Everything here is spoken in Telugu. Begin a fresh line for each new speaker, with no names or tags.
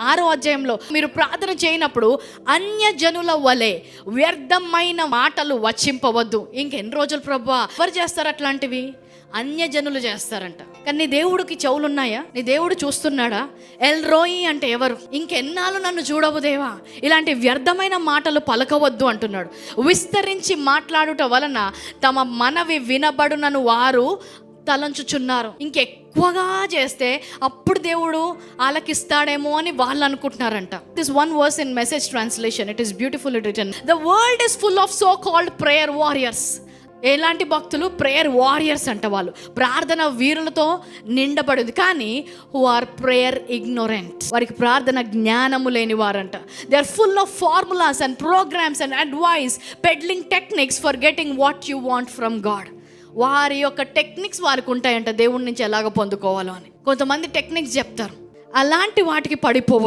6వ అధ్యాయంలో మీరు ప్రార్థన చేయనప్పుడు అన్యజనుల వలె వ్యర్థమైన మాటలు వచింపవద్దు. ఇంకెన్ని రోజులు ప్రభువా? ఎవరు చేస్తారు అట్లాంటివి? అన్యజనులు చేస్తారంట. కానీ నీ దేవుడికి చెవులున్నాయా? నీ దేవుడు చూస్తున్నాడా? ఎల్ రోయి అంటే ఎవరు? ఇంకెన్నాళ్ళు నన్ను చూడవు దేవా, ఇలాంటి వ్యర్థమైన మాటలు పలకవద్దు అంటున్నాడు. విస్తరించి మాట్లాడుట వలన తమ మనవి వినబడునను వారు తలంచుచున్నారు. ఇంకెక్కువగా చేస్తే అప్పుడు దేవుడు ఆలకిస్తాడేమో అని వాళ్ళు అనుకుంటున్నారంట. This one verse in message translation, it is beautifully written. The world is full of so called prayer warriors. ఎలాంటి భక్తులు? ప్రేయర్ వారియర్స్ అంట. వాళ్ళు ప్రార్థన వీరులతో నిండబడింది. కానీ హూ ఆర్ ప్రేయర్ ఇగ్నోరెంట్, వారికి ప్రార్థన జ్ఞానము లేని వారంట. They are full of formulas and programs and advice, peddling techniques for getting what you want from God. వారి యొక్క టెక్నిక్స్ వారికి ఉంటాయంట, దేవుడి నుంచి ఎలాగ పొందుకోవాలో అని. కొంతమంది టెక్నిక్స్ చెప్తారు, అలాంటి వాటికి పడిపోవద్దు.